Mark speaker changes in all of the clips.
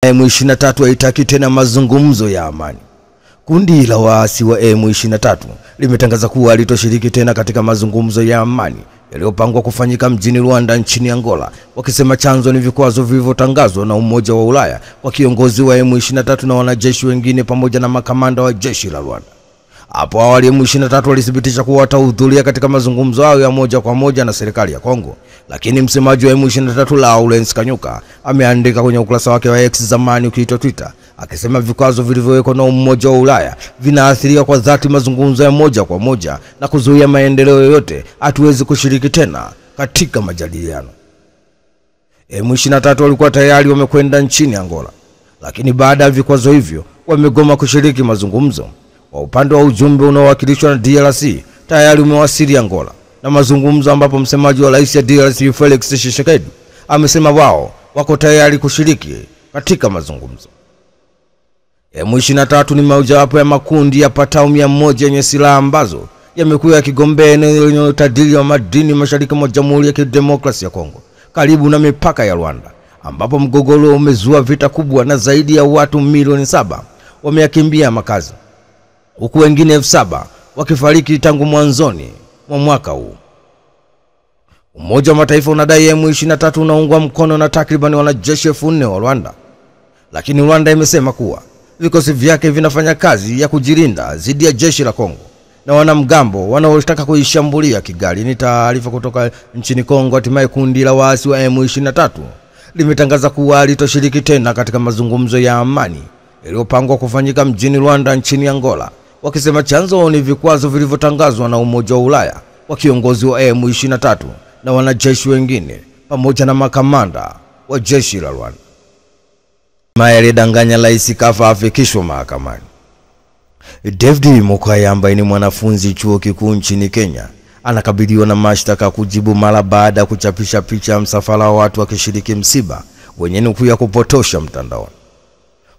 Speaker 1: M23 haitaki tena mazungumzo ya amani. Kundi la waasi wa M23 limetangaza kuwa halitoshiriki tena katika mazungumzo ya amani yaliyopangwa kufanyika mjini Rwanda nchini Angola, wakisema chanzo ni vikwazo vilivyotangazwa na Umoja wa Ulaya kwa kiongozi wa M23 na wanajeshi wengine pamoja na makamanda wa jeshi la Rwanda. Hapo awali M23 walithibitisha kuwa watahudhuria katika mazungumzo hayo ya moja kwa moja na serikali ya Kongo, lakini msemaji wa M23 Lawrence Kanyuka ameandika kwenye ukurasa wake wa X zamani ukiitwa Twitter akisema vikwazo vilivyowekwa na Umoja wa Ulaya vinaathiri kwa dhati mazungumzo ya moja kwa moja na kuzuia maendeleo yoyote. Hatuwezi kushiriki tena katika majadiliano. M23 walikuwa tayari wamekwenda nchini Angola, lakini baada ya vikwazo hivyo wamegoma kushiriki mazungumzo. Kwa upande wa ujumbe unaowakilishwa na DRC tayari umewasili Angola na mazungumzo, ambapo msemaji wa rais ya DRC Felix Tshisekedi amesema wao wako tayari kushiriki katika mazungumzo. M23 ni mojawapo ya makundi yapatao 100 yenye silaha ambazo yamekuwa yakigombea eneo lenye utajiri wa madini mashariki mwa Jamhuri ya Kidemokrasia ya Kongo, karibu na mipaka ya Rwanda, ambapo mgogoro umezua vita kubwa na zaidi ya watu milioni 7 wameyakimbia makazi, huku wengine 7,000 wakifariki tangu mwanzoni mwa mwaka huu. Umoja wa Mataifa unadai M23 unaungwa mkono na takriban wanajeshi 4,000 wa Rwanda, lakini Rwanda imesema kuwa vikosi vyake vinafanya kazi ya kujilinda dhidi ya jeshi la Kongo na wanamgambo wanaotaka kuishambulia Kigali. Ni taarifa kutoka nchini Kongo. Hatimaye kundi la waasi wa M23 limetangaza kuwa halitoshiriki tena katika mazungumzo ya amani yaliyopangwa kufanyika mjini Rwanda nchini Angola, wakisema chanzo ni vikwazo vilivyotangazwa na Umoja wa Ulaya kwa kiongozi wa M23 na wanajeshi wengine pamoja na makamanda wa jeshi la Rwanda. Aliyedanganya rais kafa afikishwa mahakamani. David Mukaya ambaye ni mwanafunzi chuo kikuu nchini Kenya anakabiliwa na mashtaka kujibu mara baada ya kuchapisha picha ya msafara wa watu wakishiriki msiba wenye nukuu ya kupotosha mtandaoni.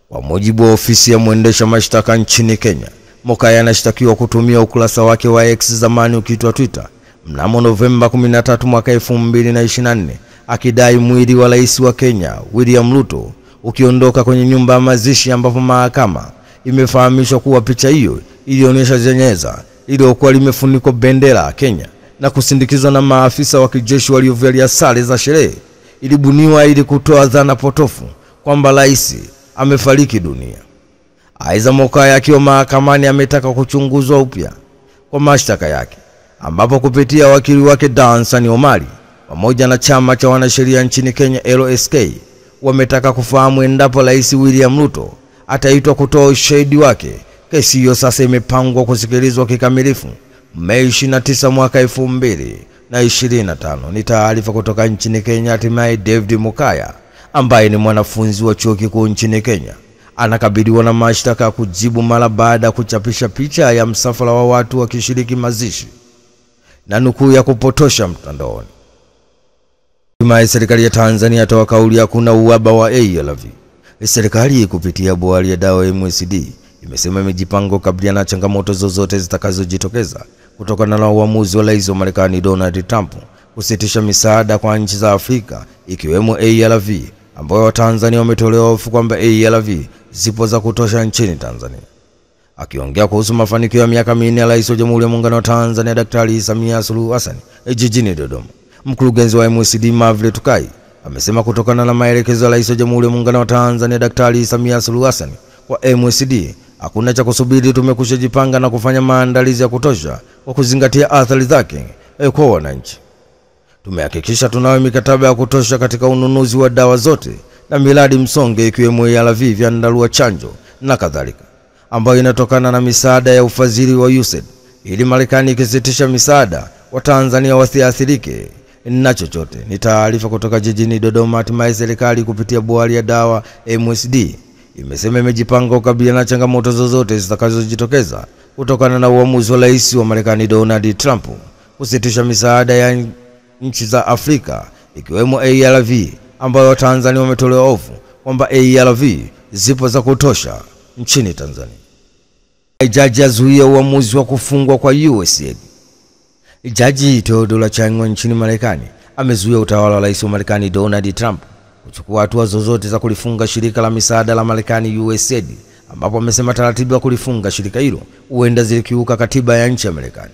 Speaker 1: Kwa mujibu wa ofisi ya mwendesha mashtaka nchini Kenya, Mukaya anashtakiwa kutumia ukurasa wake wa X zamani ukiitwa Twitter mnamo Novemba 13 mwaka 2024 akidai mwili wa rais wa Kenya William Ruto ukiondoka kwenye nyumba ya mazishi, ambapo mahakama imefahamishwa kuwa picha hiyo ilionyesha jeneza iliyokuwa limefunikwa bendera ya Kenya na kusindikizwa na maafisa wa kijeshi waliovalia sare za sherehe ilibuniwa ili kutoa dhana potofu kwamba rais amefariki dunia. Aidha, Mukaya akiwa mahakamani ametaka kuchunguzwa upya kwa mashtaka yake, ambapo kupitia wakili wake Dansan Omari pamoja na chama cha wanasheria nchini Kenya LSK wametaka kufahamu endapo rais William Ruto ataitwa kutoa ushahidi wake. Kesi hiyo sasa imepangwa kusikilizwa kikamilifu Mei 29 mwaka 2025. Ni taarifa kutoka nchini Kenya. Hatimaye David Mukaya ambaye ni mwanafunzi wa chuo kikuu nchini Kenya anakabiliwa na mashtaka ya kujibu mara baada ya kuchapisha picha ya msafara wa watu wakishiriki mazishi na nukuu ya kupotosha mtandaoni. Hatimaye serikali ya Tanzania toa kauli ya kuna uhaba wa ARV. Serikali kupitia bohari ya dawa MSD imesema imejipanga kukabiliana na changamoto zozote zitakazojitokeza kutokana na uamuzi wa rais wa Marekani Donald Trump kusitisha misaada kwa nchi za Afrika ikiwemo ARV, ambayo Watanzania wametolewa hofu kwamba ARV zipo za kutosha nchini Tanzania. Akiongea kuhusu mafanikio ya miaka 4 ya rais wa Jamhuri ya Muungano wa Tanzania Daktari Samia Suluhu Hassan jijini Dodoma, mkurugenzi wa MSD Mavle Tukai amesema kutokana na maelekezo ya rais wa Jamhuri ya Muungano wa Tanzania Daktari Samia Suluhu Hassan kwa MSD hakuna cha kusubiri. Tumekushajipanga na kufanya maandalizi ya kutosha kwa kuzingatia athari zake kwa wananchi. Tumehakikisha tunayo mikataba ya kutosha katika ununuzi wa dawa zote na miradi msonge ikiwemo ARV, vyandarua, chanjo na kadhalika, ambayo inatokana na misaada ya ufadhili wa USAID, ili Marekani ikisitisha misaada wa Tanzania wasiathirike na chochote. Ni taarifa kutoka jijini Dodoma. Hatimaye serikali kupitia bohari ya dawa MSD imesema imejipanga kukabiliana na changamoto zozote zitakazojitokeza kutokana na uamuzi wa rais wa Marekani Donald Trump kusitisha misaada ya nchi za Afrika ikiwemo ARV, ambayo Tanzania wametolewa hofu kwamba ARV zipo za kutosha nchini Tanzania. Jaji azuia uamuzi wa kufungwa kwa USAID. Jaji Theodore Changwa nchini Marekani amezuia utawala wa rais wa Marekani Donald Trump kuchukua hatua zozote za kulifunga shirika la misaada la Marekani USAID, ambapo amesema taratibu za kulifunga shirika hilo huenda zilikiuka katiba ya nchi ya Marekani.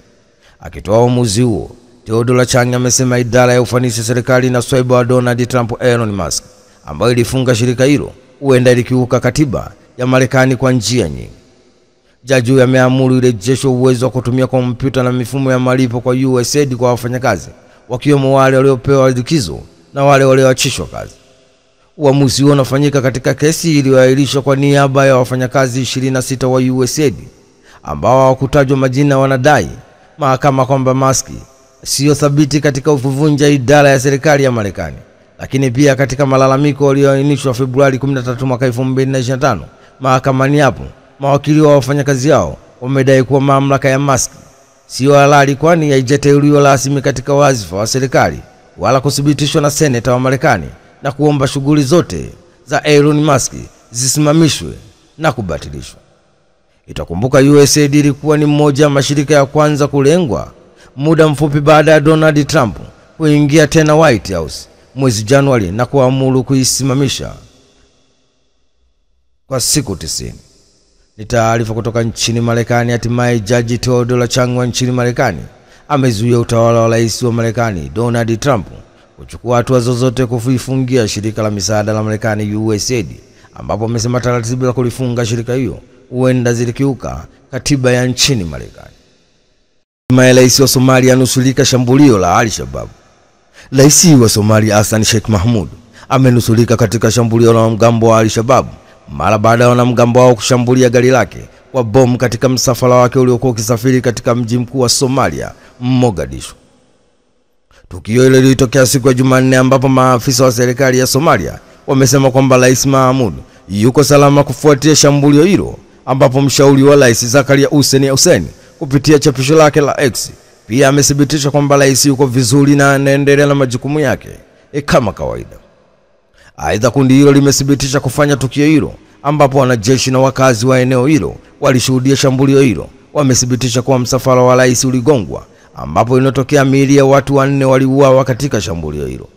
Speaker 1: Akitoa uamuzi huo, Theodore Lachang amesema idara ya ufanisi ya serikali na swaiba wa Donald Trump Elon Musk, ambayo ilifunga shirika hilo, huenda ilikiuka katiba ya Marekani kwa njia nyingi. Jaji huyo ameamuru irejeshwe uwezo wa kutumia kompyuta na mifumo ya malipo kwa USAID kwa wafanyakazi, wakiwemo wale waliopewa likizo na wale walioachishwa kazi. Uamuzi huo unafanyika katika kesi iliyoahirishwa kwa niaba ya wafanyakazi 26 wa USAID ambao hawakutajwa majina. Wanadai mahakama kwamba Musk sio thabiti katika kuvunja idara ya serikali ya Marekani, lakini pia katika malalamiko yaliyoainishwa Februari 13 mwaka 2025 mahakamani hapo, mawakili wa wafanyakazi hao wamedai kuwa mamlaka ya Musk sio halali, kwani haijateuliwa rasmi katika wadhifa wa serikali wala kuthibitishwa na seneta wa Marekani, na kuomba shughuli zote za Elon Musk zisimamishwe na kubatilishwa. Itakumbuka USAID ilikuwa ni mmoja wa mashirika ya kwanza kulengwa muda mfupi baada ya Donald Trump kuingia tena White House mwezi Januari na kuamuru kuisimamisha kwa siku 90. Ni taarifa kutoka nchini Marekani. Hatimaye Jaji Theodore Lachang wa nchini Marekani amezuia utawala wa rais wa Marekani Donald Trump kuchukua hatua zozote kuifungia shirika la misaada la Marekani USAID, ambapo amesema taratibu za kulifunga shirika hiyo huenda zilikiuka katiba ya nchini Marekani. Rais wa Somalia anusurika shambulio la Al-Shabaab. Rais wa Somalia Hassan Sheikh Mohamud amenusurika katika shambulio la wanamgambo wa Al-Shabaab mara baada ya wanamgambo wao kushambulia gari lake kwa bomu katika msafara wake uliokuwa ukisafiri katika mji mkuu wa Somalia, Mogadishu. Tukio hilo lilitokea siku ya Jumanne, ambapo maafisa wa serikali ya Somalia wamesema kwamba Rais Mohamud yuko salama kufuatia shambulio hilo, ambapo mshauri wa Rais Zakaria Hussein kupitia chapisho lake la X pia amethibitisha kwamba rais yuko vizuri na anaendelea na majukumu yake kama kawaida. Aidha, kundi hilo limethibitisha kufanya tukio hilo, ambapo wanajeshi na wakazi wa eneo hilo walishuhudia shambulio hilo wamethibitisha kuwa msafara wa rais uligongwa, ambapo inatokea miili ya watu 4 waliuawa katika shambulio hilo.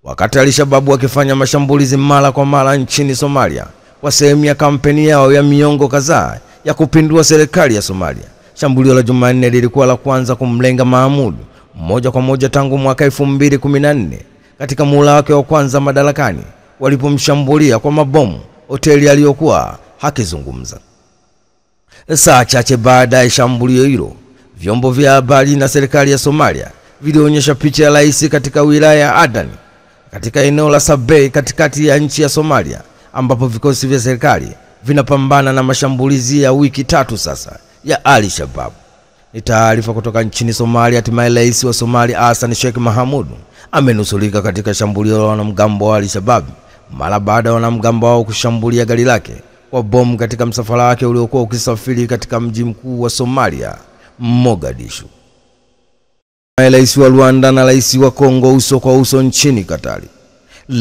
Speaker 1: Wakati Al-Shabaab wakifanya mashambulizi mara kwa mara nchini Somalia kwa sehemu ya kampeni yao ya miongo kadhaa ya kupindua serikali ya Somalia, shambulio la Jumanne lilikuwa la kwanza kumlenga Mohamud moja kwa moja tangu mwaka 2014 katika muhula wake wa kwanza madarakani, walipomshambulia kwa mabomu hoteli aliyokuwa hakizungumza. Saa chache baada ya shambulio hilo, vyombo vya habari na serikali ya Somalia vilionyesha picha ya rais katika wilaya ya Adan katika eneo la Sabay katikati ya nchi ya Somalia, ambapo vikosi vya serikali vinapambana na mashambulizi ya wiki 3 sasa ya Al-Shabaab. Ni taarifa kutoka nchini Somalia. Hatimaye rais wa Somalia Hassan Sheikh Mohamud amenusurika katika shambulio la wanamgambo wa Al-Shabaab mara baada ya wanamgambo wao kushambulia gari lake kwa bomu katika msafara wake uliokuwa ukisafiri katika mji mkuu wa Somalia, Mogadishu. Rais wa Rwanda na rais wa Kongo uso kwa uso nchini Katari.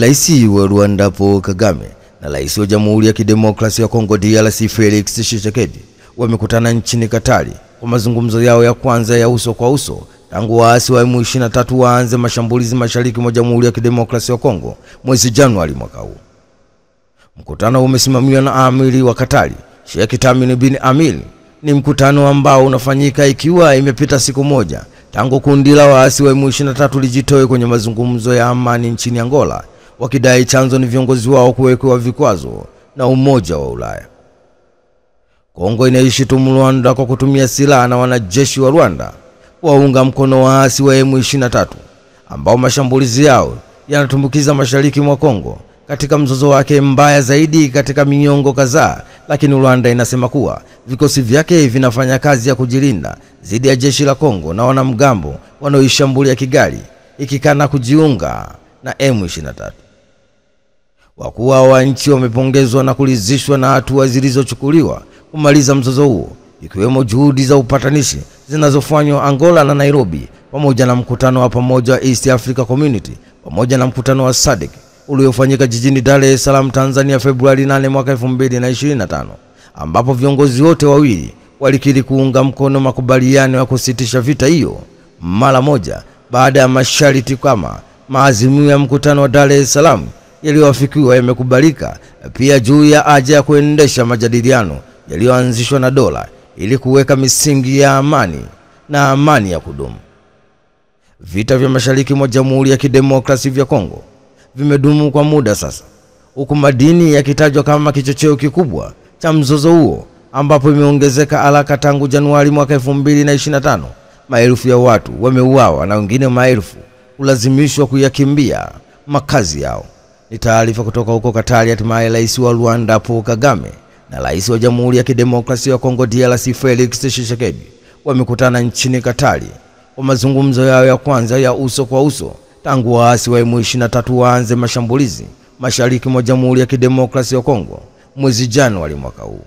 Speaker 1: Rais wa Rwanda Paul Kagame na rais wa Jamhuri ya Kidemokrasia ya Kongo DRC Felix Tshisekedi wamekutana nchini Katari kwa mazungumzo yao ya kwanza ya uso kwa uso tangu waasi wa M23 waanze mashambulizi mashariki mwa Jamhuri ya Kidemokrasia ya Kongo mwezi Januari mwaka huu. Mkutano umesimamiwa na Amiri wa Katari, Sheikh Tamim bin Amir. Ni mkutano ambao unafanyika ikiwa imepita siku moja tangu kundi la waasi wa M23 lijitoe kwenye mazungumzo ya amani nchini Angola, wakidai chanzo ni viongozi wao kuwekewa vikwazo na Umoja wa Ulaya. Kongo inaishutumu Rwanda kwa kutumia silaha na wanajeshi wa Rwanda waunga mkono waasi wa M23 ambao mashambulizi yao yanatumbukiza mashariki mwa Kongo katika mzozo wake mbaya zaidi katika miongo kadhaa, lakini Rwanda inasema kuwa vikosi vyake vinafanya kazi ya kujilinda dhidi ya jeshi la Kongo na wanamgambo wanaoishambulia Kigali, ikikana kujiunga na M23. Wakuu wa nchi wamepongezwa na kuridhishwa na hatua zilizochukuliwa kumaliza mzozo huo, ikiwemo juhudi za upatanishi zinazofanywa Angola na Nairobi, pamoja na mkutano wa pamoja wa East Africa Community, pamoja na mkutano wa SADC uliofanyika jijini Dar es Salaam, Tanzania Februari 8 mwaka 2025, ambapo viongozi wote wawili walikiri kuunga mkono makubaliano ya kusitisha vita hiyo mara moja baada ya masharti kama maazimio ya mkutano wa Dar es Salaam yaliyoafikiwa yamekubalika pia juu ya haja ya kuendesha majadiliano yaliyoanzishwa na dola ili kuweka misingi ya amani na amani ya kudumu. Vita vya mashariki mwa Jamhuri ya Kidemokrasia ya Kongo vimedumu kwa muda sasa, huku madini yakitajwa kama kichocheo kikubwa cha mzozo huo, ambapo imeongezeka haraka tangu Januari mwaka 2025. Maelfu ya watu wameuawa na wengine maelfu kulazimishwa kuyakimbia makazi yao. Ni taarifa kutoka huko Katari. Hatimaye Rais wa Rwanda Paul Kagame na Rais wa Jamhuri ya Kidemokrasia ya Kongo DRC Felix Tshisekedi wamekutana nchini Katari kwa mazungumzo yao ya kwanza ya uso kwa uso tangu waasi wa M23 waanze mashambulizi mashariki mwa Jamhuri ya Kidemokrasia ya Kongo mwezi Januari mwaka huu.